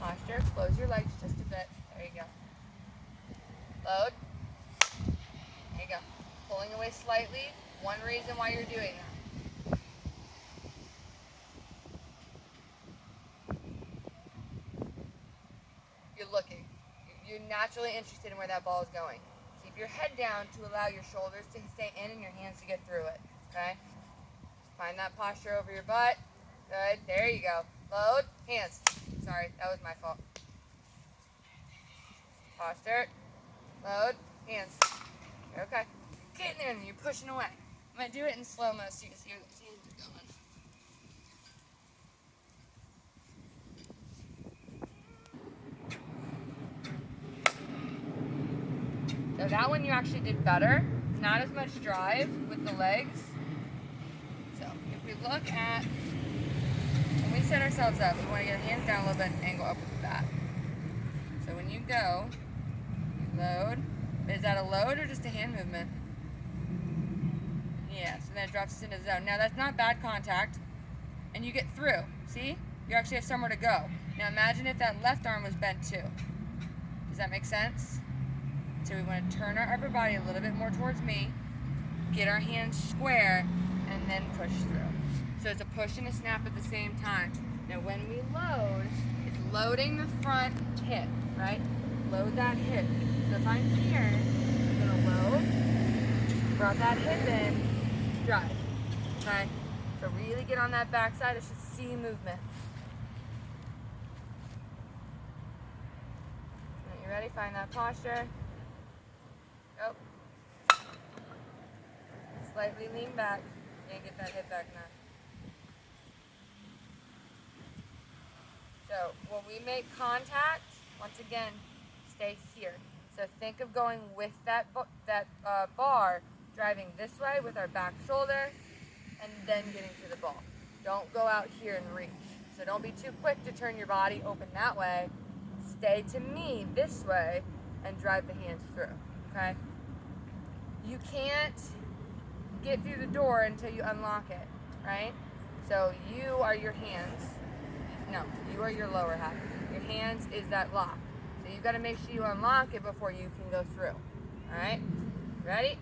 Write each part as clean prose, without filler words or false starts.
Posture, close your legs just a bit. There you go. Load. There you go. Pulling away slightly. One reason why you're doing that. You're looking. You're naturally interested in where that ball is going. Keep your head down to allow your shoulders to stay in and your hands to get through it. Okay? Find that posture over your butt. Good. There you go. Load. Hands. Sorry, that was my fault. Posture. Load. Hands. Okay. Get in there and you're pushing away. I'm going to do it in slow-mo so you can see where the hands are going. So that one you actually did better. Not as much drive with the legs. So if we look at, when we set ourselves up, we want to get our hands down a little bit and angle up with the bat. So when you go, you load. Is that a load or just a hand movement? Yeah, so then it drops us into the zone. Now that's not bad contact, and you get through. See? You actually have somewhere to go. Now imagine if that left arm was bent too. Does that make sense? So we want to turn our upper body a little bit more towards me, get our hands square, and then push through. So it's a push and a snap at the same time. Now when we load, it's loading the front hip, right? Load that hip. So if I'm here, I'm going to load, brought that hip in, drive. Okay? So really get on that backside. It's just C movement. When you're ready, find that posture. Go. Slightly lean back and get that hip back now. So when we make contact, once again, stay here. So think of going with that bar, driving this way with our back shoulder, and then getting to the ball. Don't go out here and reach. So don't be too quick to turn your body open that way. Stay to me this way and drive the hands through, okay? You can't get through the door until you unlock it, right? So you are your hands. No, you are your lower half. Your hands is that lock. So you've got to make sure you unlock it before you can go through. All right? Ready?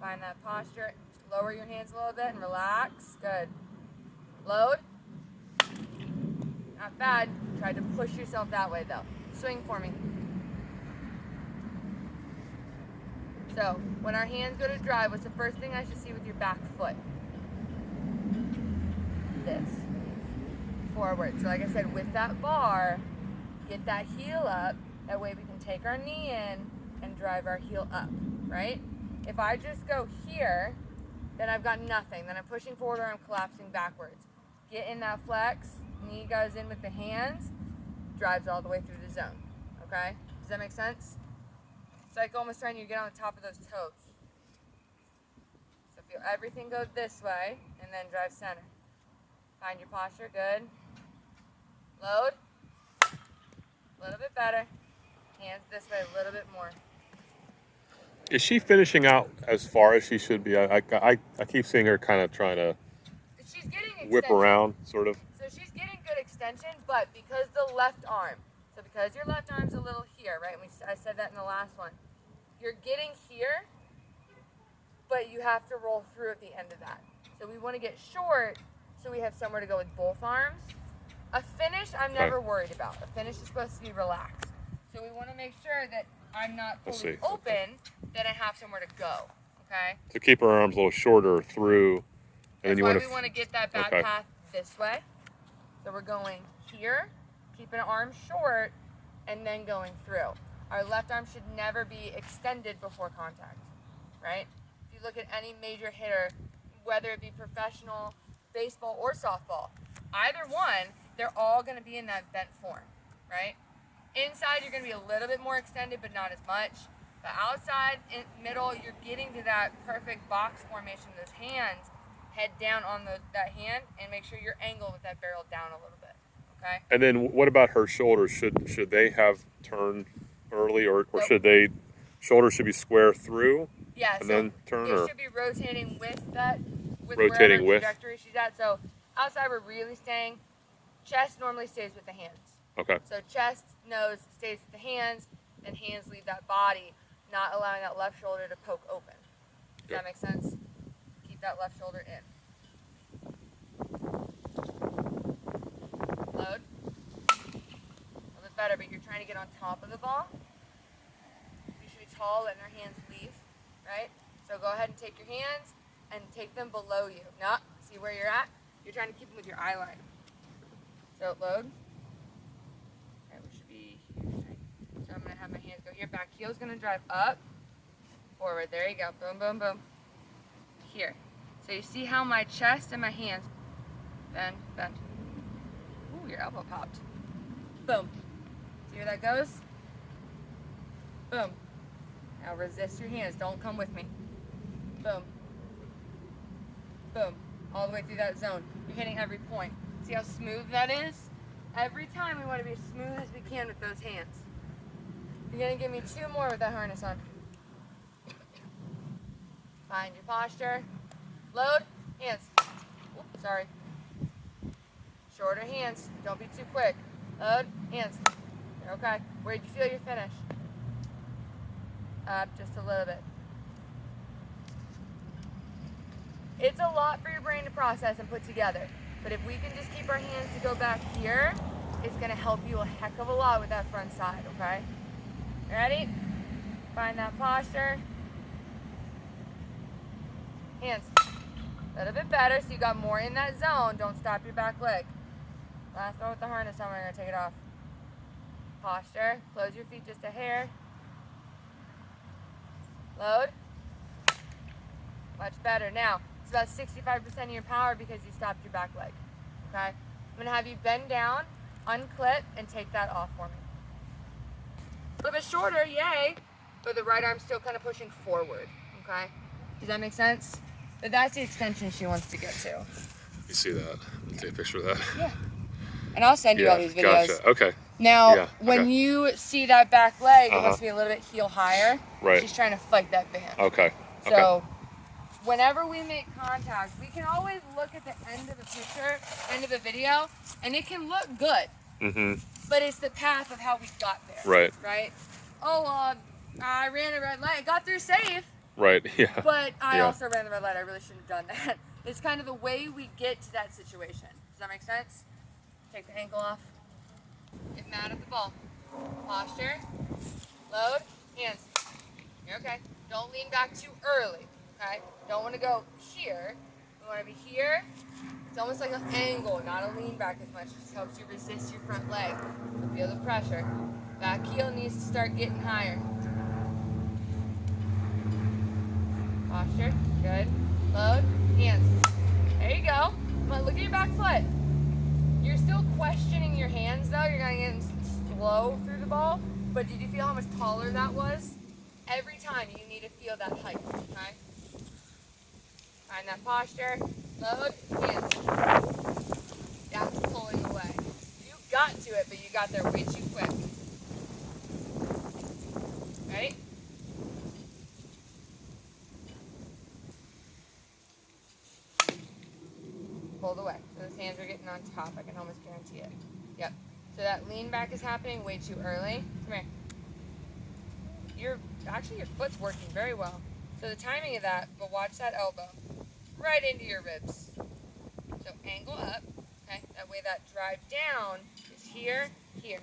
Find that posture. Just lower your hands a little bit and relax. Good. Load. Not bad. Try to push yourself that way though. Swing for me. So when our hands go to drive, what's the first thing I should see with your back foot? This. Forward. So like I said, with that bar, get that heel up. That way we can take our knee in and drive our heel up, right? If I just go here, then I've got nothing. Then I'm pushing forward or I'm collapsing backwards. Get in that flex, knee goes in with the hands, drives all the way through the zone, okay? Does that make sense? It's like almost trying to get on the top of those toes. So feel everything go this way and then drive center. Find your posture, good. Load. A little bit better. Hands this way a little bit more. Is she finishing out as far as she should be? I keep seeing her kind of trying to She's getting extension. whip around, sort of. So she's getting good extension, but because the left arm, so because your left arm's a little here, right? I said that in the last one. You're getting here, but you have to roll through at the end of that. So we want to get short so we have somewhere to go with both arms. A finish, I'm never worried about. A finish is supposed to be relaxed. So we want to make sure that I'm not fully open, that I have somewhere to go, okay? To keep her arms a little shorter through. And that's why we want to get that back path this way. So we're going here, keeping an arm short, and then going through. Our left arm should never be extended before contact, right? If you look at any major hitter, whether it be professional, baseball, or softball, either one, they're all going to be in that bent form, right? Inside, you're going to be a little bit more extended, but not as much. But outside, in middle, you're getting to that perfect box formation. Those hands, head down on that hand, and make sure you're angled with that barrel down a little bit, okay? And then what about her shoulders? Should they have turned early, or should they, shoulders should be square through? Yeah, and so then turn, they or should be rotating with that, with rotating wherever trajectory she's at. So Outside, we're really staying. Chest normally stays with the hands. Okay. So chest, nose stays with the hands, and hands leave that body, not allowing that left shoulder to poke open. Does that make sense? Keep that left shoulder in. Load. A little bit better, but you're trying to get on top of the ball. We should be tall, letting our hands leave, right? So go ahead and take your hands and take them below you. Now, see where you're at? You're trying to keep them with your eye line. So load. Okay, we should be here. So I'm going to have my hands go here. Back heel's going to drive up, forward. There you go. Boom, boom, boom. Here. So you see how my chest and my hands bend, bend. Ooh, your elbow popped. Boom. See where that goes? Boom. Now resist your hands. Don't come with me. Boom. Boom. All the way through that zone. You're hitting every point. See how smooth that is? Every time we want to be as smooth as we can with those hands. You're going to give me 2 more with that harness on. Find your posture. Load. Hands. Oops, sorry. Shorter hands. Don't be too quick. Load. Hands. You're okay. Where did you feel your finish? Up just a little bit. It's a lot for your brain to process and put together. But if we can just keep our hands to go back here, it's going to help you a heck of a lot with that front side, okay? Ready? Find that posture. Hands. A little bit better, so you got more in that zone. Don't stop your back leg. Last one with the harness on, we're going to take it off. Posture. Close your feet just a hair. Load. Much better. Now, it's about 65% of your power because you stopped your back leg. Okay? I'm going to have you bend down, unclip, and take that off for me. A little bit shorter, yay, but the right arm's still kind of pushing forward. Okay? Does that make sense? But that's the extension she wants to get to. You see that? Take a picture of that. Yeah. And I'll send you all these videos. Gotcha. Okay. Now, when you see that back leg, it wants to be a little bit heel higher. Right. She's trying to fight that band. Okay. So, whenever we make contact, we can always look at the end of the picture, end of the video, and it can look good. Mm-hmm. But it's the path of how we got there. Right. Right? Oh, I ran a red light. I got through safe. Right. Yeah. But I also ran the red light. I really shouldn't have done that. It's kind of the way we get to that situation. Does that make sense? Take the ankle off. Get mad at the ball. Posture. Load. Hands. You're okay. Don't lean back too early. Okay? Don't want to go here. We want to be here. It's almost like an angle, not a lean back as much. It just helps you resist your front leg. Feel the pressure. Back heel needs to start getting higher. Posture. Good. Load. Hands. There you go. Come on, look at your back foot. You're still questioning your hands though. You're going to get slow through the ball. But did you feel how much taller that was? Every time you need to feel that height. Okay? Find that posture. Load. Hands. That's pulling away. You got to it, but you got there way too quick. Ready? Pulled away. So those hands are getting on top. I can almost guarantee it. Yep. So that lean back is happening way too early. Come here. Your foot's working very well. So the timing of that, but watch that elbow. Right into your ribs. So angle up. Okay. That way that drive down is here, here.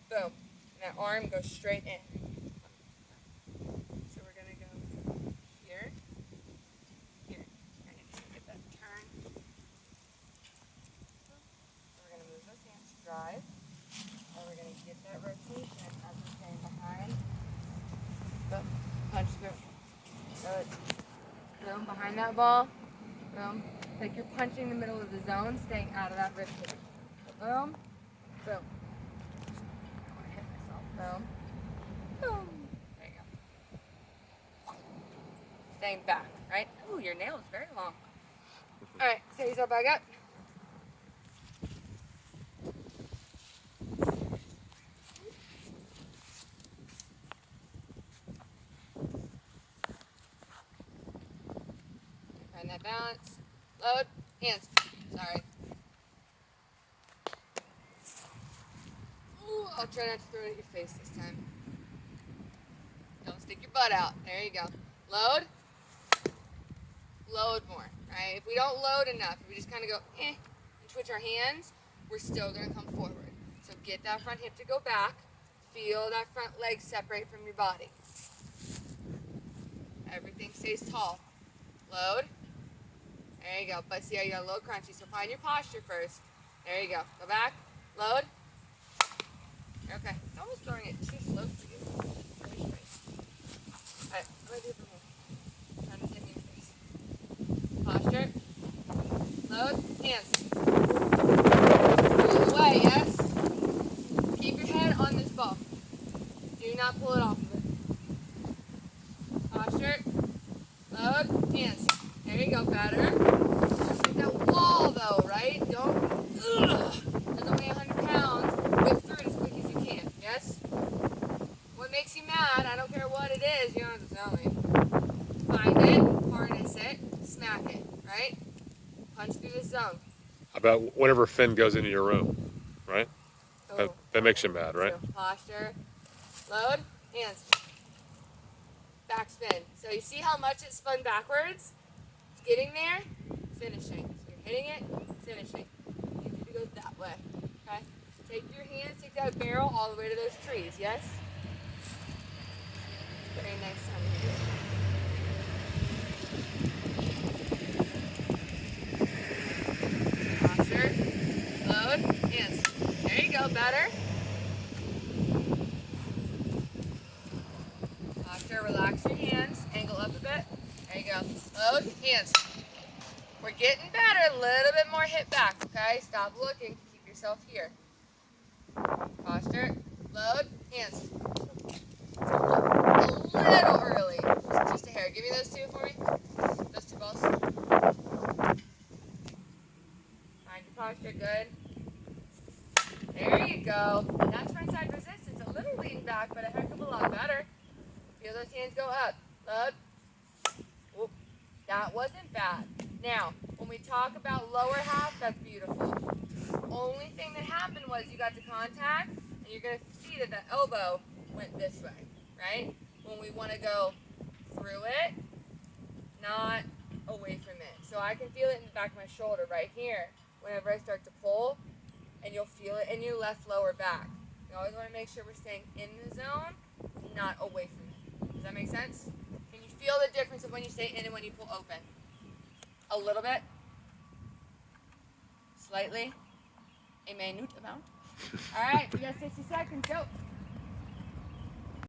Boom. And that arm goes straight in. So we're gonna go here. Here. I need to get that turn. So we're going to move those hands, drive, and we're going to get that rotation as we're staying behind. Boom, punch through. Good. Boom, behind that ball. Boom. It's like you're punching the middle of the zone, staying out of that rib cage. So boom, boom. I want to hit myself. Boom, boom. There you go. Staying back, right? Ooh, your nail is very long. All right, set yourself back up. Find that balance. Load. Hands. Sorry. Ooh, I'll try not to throw it at your face this time. Don't stick your butt out. There you go. Load. Load more, right? If we don't load enough, if we just kind of go, and twitch our hands, we're still going to come forward. So get that front hip to go back. Feel that front leg separate from your body. Everything stays tall. Load. There you go. But see how you got a little crunchy. So find your posture first. There you go. Go back. Load. Okay. It's almost throwing it too slow for you. Alright, I'm going to do it from here. Trying to hit me in the face. Posture. Load. Hands. Pull it away, yes? Keep your head on this ball. Do not pull it off of it. Posture. Load. Hands. There you go, better. Take that wall though, right? Don't, doesn't weigh 100 pounds. Whip through it as quick as you can, yes? What makes you mad, I don't care what it is, you don't have to tell me. Find it, harness it, smack it, right? Punch through the zone. How about whenever Finn goes into your room, right? Oh, That makes you mad, right? so posture, load, hands. Back spin. So you see how much it spun backwards? It's getting there, finishing. So you're hitting it, finishing. I need you to go that way, okay? Take your hands, take that barrel all the way to those trees, yes? Very nice time to do it. Posture, load, hands. There you go, better. Posture, relax your hands, angle up a bit. There you go. Load, hands. We're getting better, a little bit more hip back, okay? Stop looking, keep yourself here. Posture, load, hands. A little early, just a hair. Give me those two for me, those two balls. Find your posture, good. There you go. That's front side resistance, a little lean back, but a heck of a lot better. Feel those hands go up, load. Whoop. That wasn't bad. Now, when we talk about lower half, that's beautiful. Only thing that happened was you got to contact, and you're going to see that the elbow went this way, right? When we want to go through it, not away from it. So I can feel it in the back of my shoulder right here whenever I start to pull, and you'll feel it in your left lower back. You always want to make sure we're staying in the zone, not away from it. Does that make sense? Can you feel the difference of when you stay in and when you pull open? A little bit? Slightly? A minute amount? All right, we got 60 seconds, go.